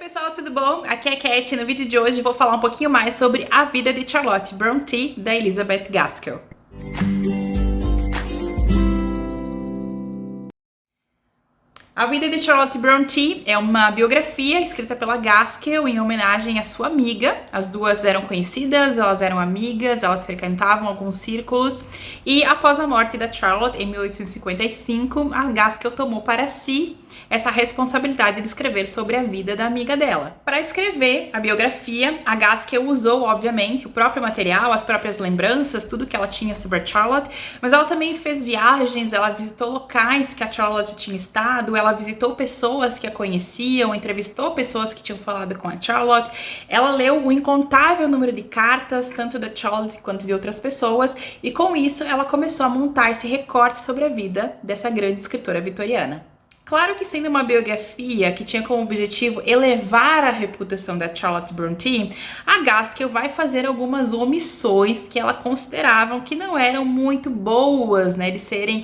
pessoal, tudo bom? Aqui é a Cat. No vídeo de hoje vou falar um pouquinho mais sobre a vida de Charlotte Brontë, da Elizabeth Gaskell. A vida de Charlotte Brontë é uma biografia escrita pela Gaskell em homenagem à sua amiga. As duas eram conhecidas, elas eram amigas, elas frequentavam alguns círculos. E após a morte da Charlotte, em 1855, a Gaskell tomou para si essa responsabilidade de escrever sobre a vida da amiga dela. Para escrever a biografia, a Gaskell usou, obviamente, o próprio material, as próprias lembranças, tudo que ela tinha sobre a Charlotte, mas ela também fez viagens, ela visitou locais que a Charlotte tinha estado, ela visitou pessoas que a conheciam, entrevistou pessoas que tinham falado com a Charlotte, ela leu um incontável número de cartas, tanto da Charlotte quanto de outras pessoas, e com isso ela começou a montar esse recorte sobre a vida dessa grande escritora vitoriana. Claro que sendo uma biografia que tinha como objetivo elevar a reputação da Charlotte Brontë, a Gaskell vai fazer algumas omissões que ela consideravam que não eram muito boas, né, de serem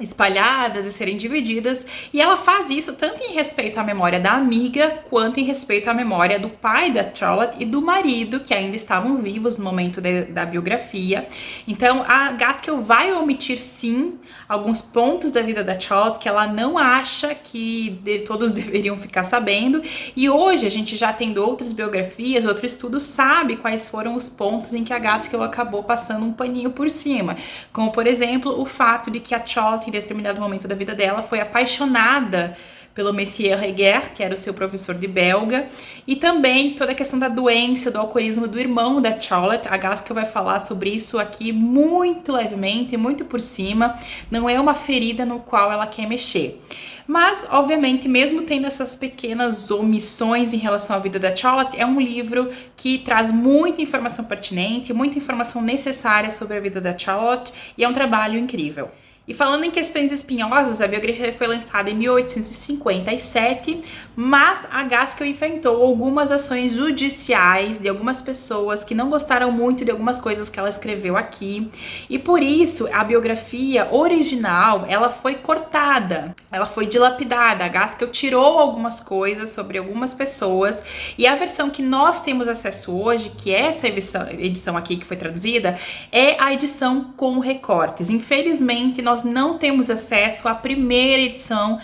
espalhadas e serem divididas, e ela faz isso tanto em respeito à memória da amiga, quanto em respeito à memória do pai da Charlotte e do marido, que ainda estavam vivos no momento da biografia. Então a Gaskell vai omitir sim alguns pontos da vida da Charlotte que ela não acha que todos deveriam ficar sabendo, e hoje a gente já tendo outras biografias, outro estudo, sabe quais foram os pontos em que a Gaskell acabou passando um paninho por cima, como por exemplo o fato de que a Charlotte em determinado momento da vida dela foi apaixonada pelo Monsieur Reguer, que era o seu professor de belga, e também toda a questão da doença, do alcoolismo do irmão da Charlotte. A Gaskell vai falar sobre isso aqui muito levemente, muito por cima, não é uma ferida no qual ela quer mexer. Mas, obviamente, mesmo tendo essas pequenas omissões em relação à vida da Charlotte, é um livro que traz muita informação pertinente, muita informação necessária sobre a vida da Charlotte, e é um trabalho incrível. E falando em questões espinhosas, a biografia foi lançada em 1857, mas a Gaskell enfrentou algumas ações judiciais de algumas pessoas que não gostaram muito de algumas coisas que ela escreveu aqui, e por isso a biografia original ela foi cortada, ela foi dilapidada. A Gaskell tirou algumas coisas sobre algumas pessoas, e a versão que nós temos acesso hoje, que é essa edição aqui que foi traduzida, é a edição com recortes. Infelizmente, nós não temos acesso à primeira edição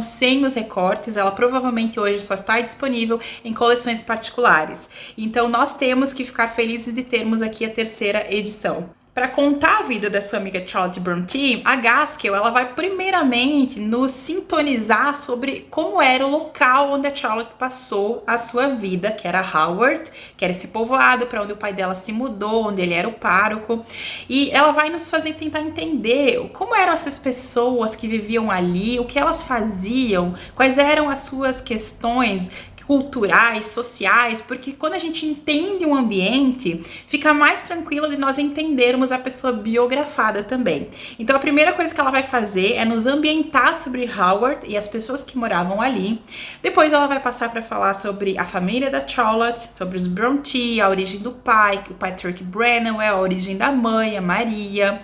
sem os recortes. Ela provavelmente hoje só está disponível em coleções particulares. Então nós temos que ficar felizes de termos aqui a terceira edição. Para contar a vida da sua amiga Charlotte Brontë, a Gaskell ela vai primeiramente nos sintonizar sobre como era o local onde a Charlotte passou a sua vida, que era Haworth, que era esse povoado para onde o pai dela se mudou, onde ele era o pároco, e ela vai nos fazer tentar entender como eram essas pessoas que viviam ali, o que elas faziam, quais eram as suas questões culturais, sociais, porque quando a gente entende um ambiente, fica mais tranquilo de nós entendermos a pessoa biografada também. Então a primeira coisa que ela vai fazer é nos ambientar sobre Haworth e as pessoas que moravam ali. Depois ela vai passar para falar sobre a família da Charlotte, sobre os Brontë, a origem do pai, o Patrick Brennan, a origem da mãe, a Maria,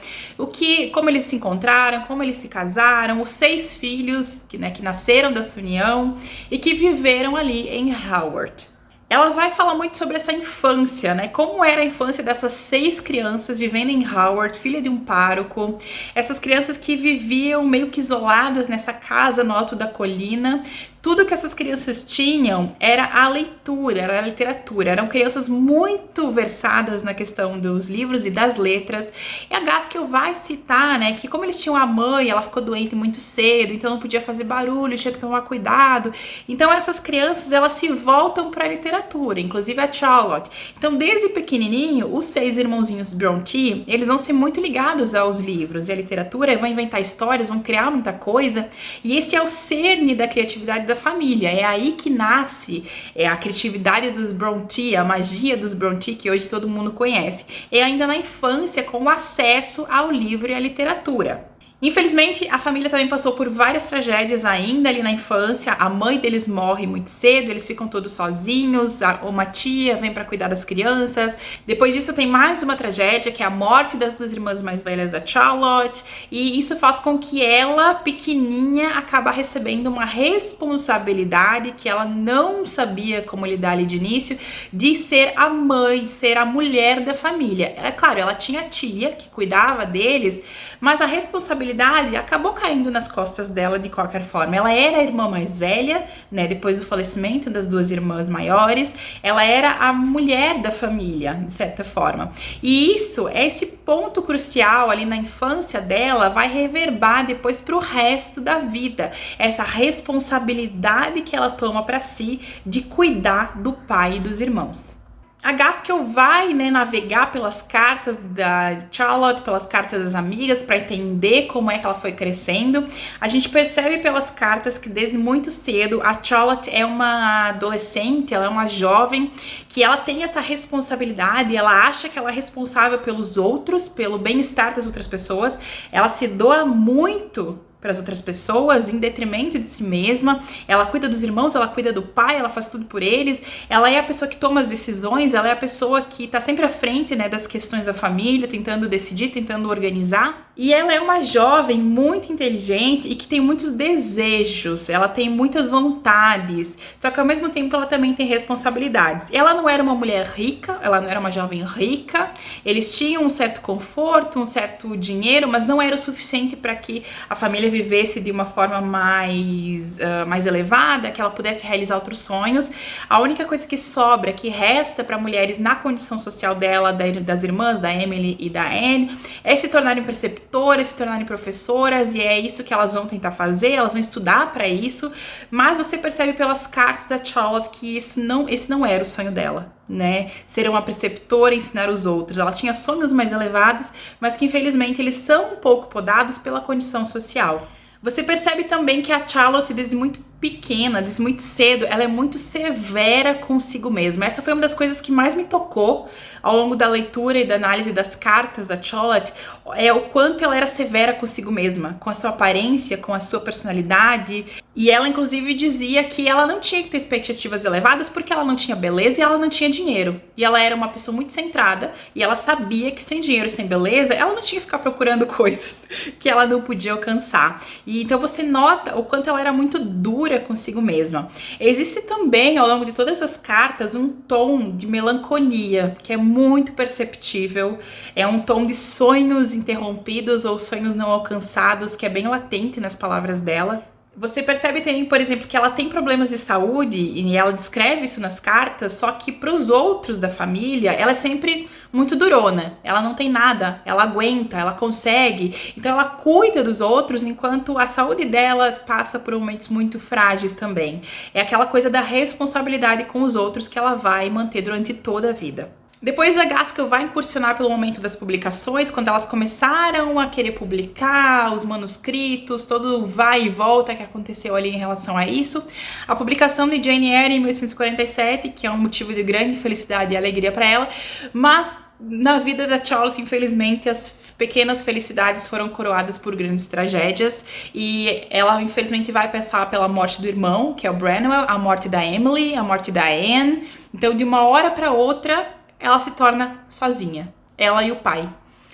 como eles se encontraram, como eles se casaram, os 6 filhos que nasceram dessa união e que viveram ali em Haworth. Ela vai falar muito sobre essa infância, né? Como era a infância dessas 6 crianças vivendo em Haworth, filha de um pároco. Essas crianças que viviam meio que isoladas nessa casa no alto da colina. Tudo que essas crianças tinham era a leitura, era a literatura. Eram crianças muito versadas na questão dos livros e das letras. E a Gaskell vai citar, né, que como eles tinham a mãe, ela ficou doente muito cedo, então não podia fazer barulho, tinha que tomar cuidado. Então essas crianças, elas se voltam para a literatura, inclusive a Charlotte. Então desde pequenininho, os 6 irmãozinhos Brontë, eles vão ser muito ligados aos livros e à literatura, vão inventar histórias, vão criar muita coisa. E esse é o cerne da criatividade da família, é aí que nasce a criatividade dos Brontë, a magia dos Brontë que hoje todo mundo conhece. É ainda na infância com acesso ao livro e à literatura. Infelizmente, a família também passou por várias tragédias ainda ali na infância. A mãe deles morre muito cedo, eles ficam todos sozinhos. Uma tia vem para cuidar das crianças. Depois disso, tem mais uma tragédia, que é a morte das duas irmãs mais velhas da Charlotte. E isso faz com que ela, pequenininha, acaba recebendo uma responsabilidade que ela não sabia como lidar ali de início, de ser a mãe, ser a mulher da família. É claro, ela tinha a tia que cuidava deles, mas a responsabilidade acabou caindo nas costas dela de qualquer forma. Ela era a irmã mais velha, né? Depois do falecimento das duas irmãs maiores, ela era a mulher da família, de certa forma. E isso, esse ponto crucial ali na infância dela, vai reverberar depois pro resto da vida. Essa responsabilidade que ela toma para si de cuidar do pai e dos irmãos. A Gaskell vai, né, navegar pelas cartas da Charlotte, pelas cartas das amigas, para entender como é que ela foi crescendo. A gente percebe pelas cartas que desde muito cedo a Charlotte é uma adolescente, ela é uma jovem, que ela tem essa responsabilidade, ela acha que ela é responsável pelos outros, pelo bem-estar das outras pessoas. Ela se doa muito para as outras pessoas, em detrimento de si mesma. Ela cuida dos irmãos, ela cuida do pai, ela faz tudo por eles. Ela é a pessoa que toma as decisões, ela é a pessoa que tá sempre à frente, né, das questões da família, tentando decidir, tentando organizar. E ela é uma jovem muito inteligente e que tem muitos desejos, ela tem muitas vontades, só que ao mesmo tempo ela também tem responsabilidades. Ela não era uma mulher rica, ela não era uma jovem rica, eles tinham um certo conforto, um certo dinheiro, mas não era o suficiente para que a família vivesse de uma forma mais elevada, que ela pudesse realizar outros sonhos. A única coisa que sobra, que resta para mulheres na condição social dela, das irmãs, da Emily e da Anne, é se tornarem preceptoras, se tornarem professoras, e é isso que elas vão tentar fazer, elas vão estudar para isso, mas você percebe pelas cartas da Charlotte que esse não era o sonho dela, né? Ser uma preceptora, ensinar os outros. Ela tinha sonhos mais elevados, mas que infelizmente eles são um pouco podados pela condição social. Você percebe também que a Charlotte, desde muito pequena, desde muito cedo, ela é muito severa consigo mesma. Essa foi uma das coisas que mais me tocou ao longo da leitura e da análise das cartas da Charlotte, é o quanto ela era severa consigo mesma, com a sua aparência, com a sua personalidade. E ela, inclusive, dizia que ela não tinha que ter expectativas elevadas porque ela não tinha beleza e ela não tinha dinheiro. E ela era uma pessoa muito centrada e ela sabia que sem dinheiro e sem beleza, ela não tinha que ficar procurando coisas que ela não podia alcançar. E então você nota o quanto ela era muito dura consigo mesma. Existe também, ao longo de todas as cartas, um tom de melancolia, que é muito perceptível. É um tom de sonhos interrompidos ou sonhos não alcançados, que é bem latente nas palavras dela. Você percebe também, por exemplo, que ela tem problemas de saúde e ela descreve isso nas cartas, só que para os outros da família, ela é sempre muito durona. Ela não tem nada, ela aguenta, ela consegue. Então ela cuida dos outros enquanto a saúde dela passa por momentos muito frágeis também. É aquela coisa da responsabilidade com os outros que ela vai manter durante toda a vida. Depois a Gaskell vai incursionar pelo momento das publicações, quando elas começaram a querer publicar os manuscritos, todo o vai e volta que aconteceu ali em relação a isso. A publicação de Jane Eyre em 1847, que é um motivo de grande felicidade e alegria para ela, mas na vida da Charlotte, infelizmente, as pequenas felicidades foram coroadas por grandes tragédias e ela, infelizmente, vai passar pela morte do irmão, que é o Branwell, a morte da Emily, a morte da Anne. Então, de uma hora para outra, ela se torna sozinha, ela e o pai.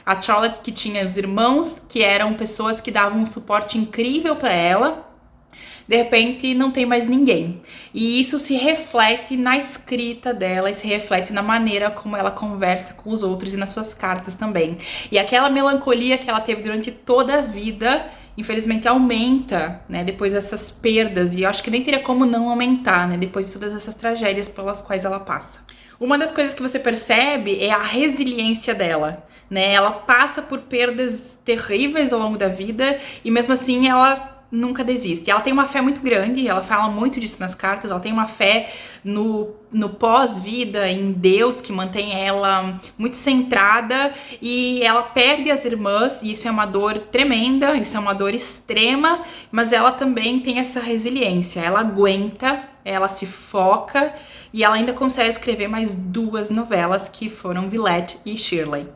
A Charlotte, que tinha os irmãos, que eram pessoas que davam um suporte incrível para ela, de repente não tem mais ninguém. E isso se reflete na escrita dela e se reflete na maneira como ela conversa com os outros e nas suas cartas também. E aquela melancolia que ela teve durante toda a vida, infelizmente aumenta, né, depois dessas perdas, e eu acho que nem teria como não aumentar, né, depois de todas essas tragédias pelas quais ela passa. Uma das coisas que você percebe é a resiliência dela, né? Ela passa por perdas terríveis ao longo da vida e mesmo assim ela nunca desiste. Ela tem uma fé muito grande, ela fala muito disso nas cartas, ela tem uma fé no pós-vida, em Deus, que mantém ela muito centrada, e ela perde as irmãs, e isso é uma dor tremenda, isso é uma dor extrema, mas ela também tem essa resiliência, ela aguenta, ela se foca, e ela ainda consegue escrever mais 2 novelas, que foram Villette e Shirley.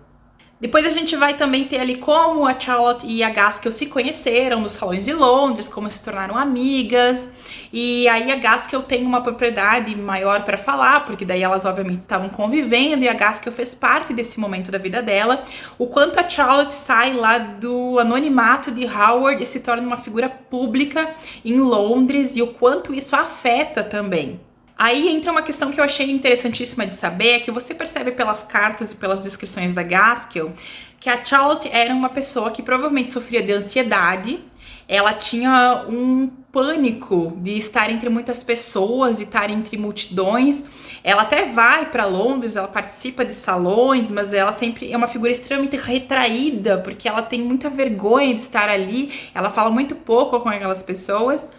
Depois a gente vai também ter ali como a Charlotte e a Gaskell se conheceram nos salões de Londres, como se tornaram amigas. E aí a Gaskell tem uma propriedade maior para falar, porque daí elas obviamente estavam convivendo e a Gaskell fez parte desse momento da vida dela. O quanto a Charlotte sai lá do anonimato de Howard e se torna uma figura pública em Londres e o quanto isso afeta também. Aí entra uma questão que eu achei interessantíssima de saber, é que você percebe pelas cartas e pelas descrições da Gaskell que a Charlotte era uma pessoa que provavelmente sofria de ansiedade, ela tinha um pânico de estar entre muitas pessoas, de estar entre multidões. Ela até vai para Londres, ela participa de salões, mas ela sempre é uma figura extremamente retraída, porque ela tem muita vergonha de estar ali, ela fala muito pouco com aquelas pessoas.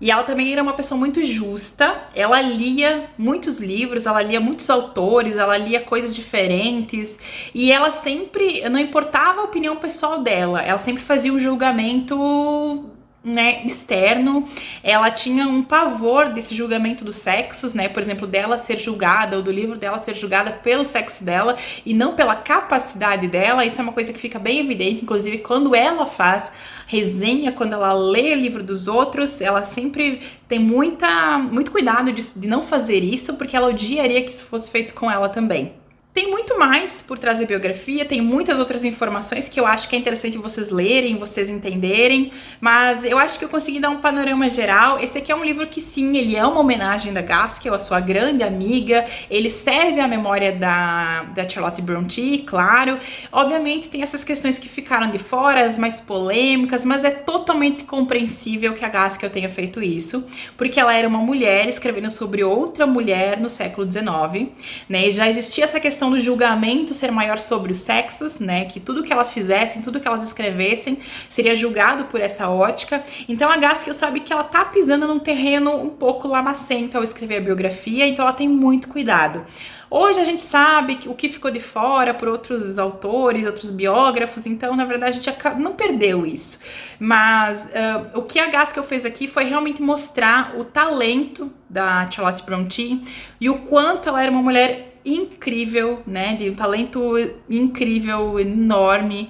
E ela também era uma pessoa muito justa, ela lia muitos livros, ela lia muitos autores, ela lia coisas diferentes, e ela sempre, não importava a opinião pessoal dela, ela sempre fazia um julgamento, né, externo. Ela tinha um pavor desse julgamento dos sexos, né, por exemplo, dela ser julgada, ou do livro dela ser julgada pelo sexo dela, e não pela capacidade dela. Isso é uma coisa que fica bem evidente, inclusive quando ela faz resenha, quando ela lê o livro dos outros, ela sempre tem muito cuidado de não fazer isso, porque ela odiaria que isso fosse feito com ela também. Tem muito mais por trás da biografia, tem muitas outras informações que eu acho que é interessante vocês lerem, vocês entenderem, mas eu acho que eu consegui dar um panorama geral. Esse aqui é um livro que sim, ele é uma homenagem da Gaskell, a sua grande amiga, ele serve à memória da Charlotte Brontë, claro. Obviamente tem essas questões que ficaram de fora, as mais polêmicas, mas é totalmente compreensível que a Gaskell tenha feito isso, porque ela era uma mulher escrevendo sobre outra mulher no século XIX, né, e já existia essa questão do julgamento ser maior sobre os sexos, né, que tudo que elas fizessem, tudo que elas escrevessem seria julgado por essa ótica. Então a Gaskell sabe que ela tá pisando num terreno um pouco lamacento ao escrever a biografia, então ela tem muito cuidado. Hoje a gente sabe que o que ficou de fora por outros autores, outros biógrafos, então na verdade a gente não perdeu isso. Mas o que a Gaskell fez aqui foi realmente mostrar o talento da Charlotte Brontë e o quanto ela era uma mulher incrível, né, de um talento incrível, enorme,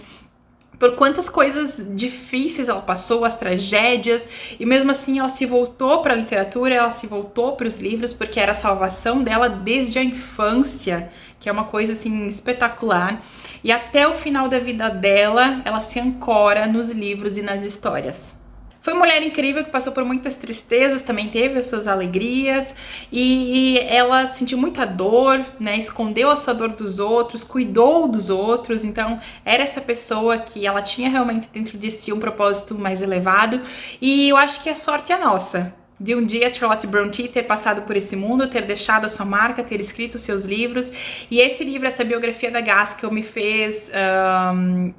por quantas coisas difíceis ela passou, as tragédias, e mesmo assim ela se voltou para a literatura, ela se voltou para os livros, porque era a salvação dela desde a infância, que é uma coisa assim espetacular, e até o final da vida dela, ela se ancora nos livros e nas histórias. Foi uma mulher incrível que passou por muitas tristezas, também teve as suas alegrias, e ela sentiu muita dor, né, escondeu a sua dor dos outros, cuidou dos outros, então era essa pessoa que ela tinha realmente dentro de si um propósito mais elevado, e eu acho que a sorte é nossa. De um dia Charlotte Brontë ter passado por esse mundo, ter deixado a sua marca, ter escrito seus livros, e esse livro, essa biografia da Gaskell me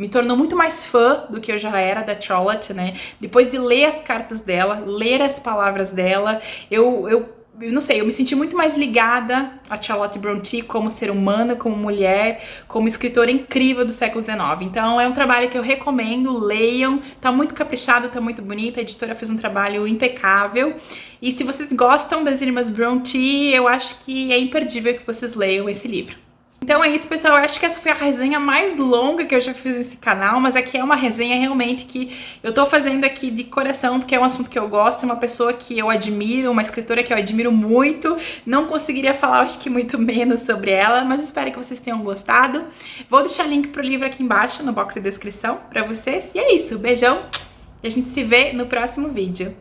tornou muito mais fã do que eu já era da Charlotte, né? Depois de ler as cartas dela, ler as palavras dela, eu não sei, eu me senti muito mais ligada a Charlotte Brontë como ser humana, como mulher, como escritora incrível do século XIX. Então é um trabalho que eu recomendo, leiam, tá muito caprichado, tá muito bonito, a editora fez um trabalho impecável. E se vocês gostam das Irmãs Brontë, eu acho que é imperdível que vocês leiam esse livro. Então é isso, pessoal, eu acho que essa foi a resenha mais longa que eu já fiz nesse canal, mas aqui é uma resenha realmente que eu tô fazendo aqui de coração, porque é um assunto que eu gosto, é uma pessoa que eu admiro, uma escritora que eu admiro muito, não conseguiria falar, acho que muito menos sobre ela, mas espero que vocês tenham gostado. Vou deixar link pro livro aqui embaixo, no box de descrição, pra vocês, e é isso, beijão, e a gente se vê no próximo vídeo.